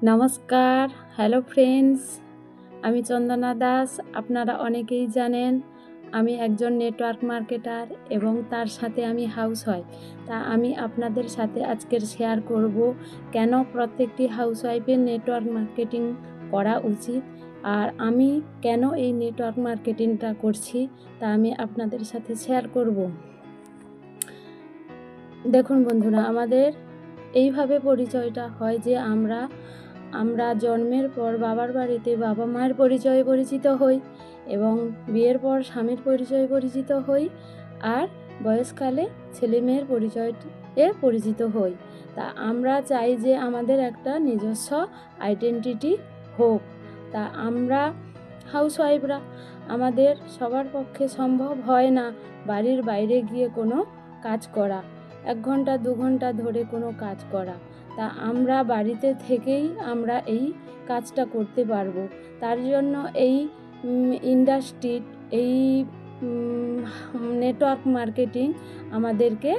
নমস্কার, hello friends. আমি চন্দনা দাস। আপনারা অনেকেই জানেন আমি একজন নেটওয়ার্ক মার্কেটার এবং তার সাথে আমি হাউসওয়াইফ। তা আমি আপনাদের সাথে আজকের শেয়ার করব কেন প্রত্যেকটি হাউসওয়াইফের নেটওয়ার্ক মার্কেটিং করা উচিত, আর আমি কেন এই নেটওয়ার্ক মার্কেটিংটা করছি তা আমি আপনাদের সাথে শেয়ার করব। দেখুন বন্ধুরা, আমাদের এইভাবে পরিচয়টা হয় যে আমরা জন্মের পর বাবার বাড়িতে বাবা মায়ের পরিচয়ে পরিচিত হই এবং বিয়ের পর স্বামীর পরিচয়ে পরিচিত হই, আর বয়সকালে ছেলে মেয়ের পরিচয়ে পরিচিত হই। তা আমরা চাই যে আমাদের একটা নিজস্ব আইডেন্টিটি হোক। তা আমরা হাউসওয়াইফরা আমাদের সবার পক্ষে সম্ভব হয় না বাড়ির বাইরে গিয়ে কোনো কাজ করা, 1 ঘন্টা 2 ঘন্টা ধরে কোনো কাজ করা। তা আমরা বাড়িতে থেকেই আমরা এই কাজটা করতে পারবো। তার জন্য এই ইন্ডাস্ট্রির এই নেটওয়ার্ক মার্কেটিং আমাদেরকে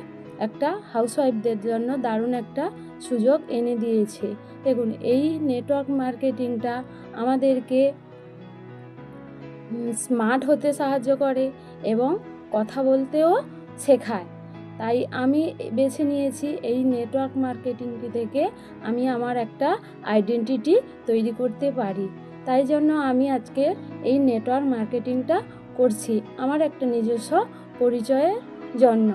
একটা হাউসওয়াইফদের জন্য দারুণ একটা সুযোগ এনে দিয়েছে। দেখুন, এই নেটওয়ার্ক মার্কেটিংটা আমাদেরকে স্মার্ট হতে সাহায্য করে এবং কথা বলতেও শেখায়। তাই আমি বেছে নিয়েছি এই নেটওয়ার্ক মার্কেটিংটি থেকে আমি আমার একটা আইডেন্টিটি তৈরি করতে পারি। তাই জন্য আমি আজকে এই নেটওয়ার্ক মার্কেটিংটা করছি আমার একটা নিজস্ব পরিচয়ের জন্য।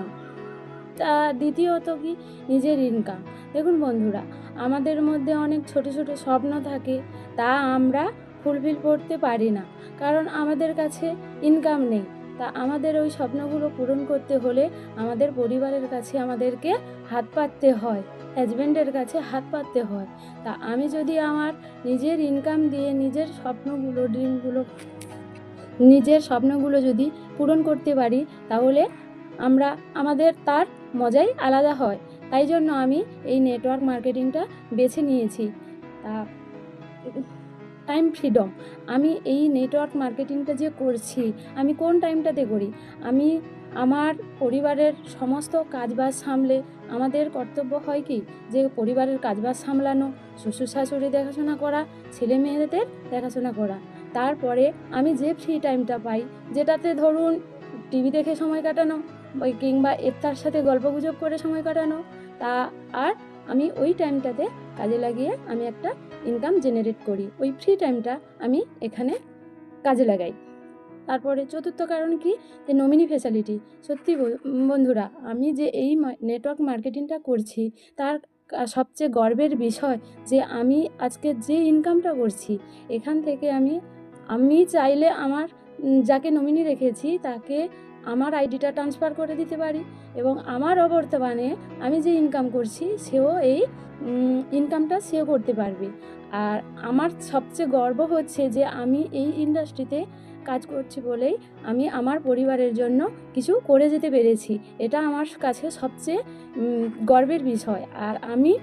তা দ্বিতীয়ত কি, নিজের ইনকাম। দেখুন বন্ধুরা, আমাদের মধ্যে অনেক ছোট ছোট স্বপ্ন থাকে, তা আমরা ফুলফিল করতে পারি না, কারণ আমাদের কাছে ইনকাম নেই। তা আমাদের ওই স্বপ্নগুলো পূরণ করতে হলে আমাদের পরিবারের কাছে আমাদেরকে হাত পাততে হয়, হাজব্যান্ডের কাছে হাত পাততে হয়। তা আমি যদি আমার নিজের ইনকাম দিয়ে নিজের স্বপ্নগুলো যদি পূরণ করতে পারি, তাহলে আমাদের তার মজাই আলাদা হয়। তাই জন্য আমি এই নেটওয়ার্ক মার্কেটিংটা বেছে নিয়েছি। তা টাইম ফ্রিডম, আমি এই নেটওয়ার্ক মার্কেটিংটা যে করছি আমি কোন টাইমটাতে করি? আমি আমার পরিবারের সমস্ত কাজবাজ সামলে, আমাদের কর্তব্য হয় কি যে পরিবারের কাজবাজ সামলানো, শ্বশুর শাশুড়ি দেখাশোনা করা, ছেলে মেয়েদের দেখাশোনা করা। তারপরে আমি যে ফ্রি টাইমটা পাই, যেটাতে ধরুন টিভি দেখে সময় কাটানো কিংবা তার সাথে গল্পগুজব করে সময় কাটানো, তা আর আমি ওই টাইমটাতে কাজে লাগিয়ে আমি একটা ইনকাম জেনারেট করি। ওই ফ্রি টাইমটা আমি এখানে কাজে লাগাই। তারপরে চতুর্থ কারণ কি, যে নমিনি ফ্যাসিলিটি। সত্যি বন্ধুরা, আমি যে এই নেটওয়ার্ক মার্কেটিংটা করছি তার সবচেয়ে গর্বের বিষয় যে আমি আজকে যে ইনকামটা করছি এখান থেকে আমি চাইলে আমার যাকে নমিনি রেখেছি তাকে আমার আইডিটা ট্রান্সফার করে দিতে পারি এবং আমার অবর্তমানে আমি যে ইনকাম করছি সেও এই ইনকামটা সেও করতে পারবে। আর আমার সবচেয়ে গর্ব হচ্ছে যে আমি এই ইন্ডাস্ট্রিতে কাজ করছি বলেই আমি আমার পরিবারের জন্য কিছু করে যেতে পেরেছি। এটা আমার কাছে সবচেয়ে গর্বের বিষয়। আর আমি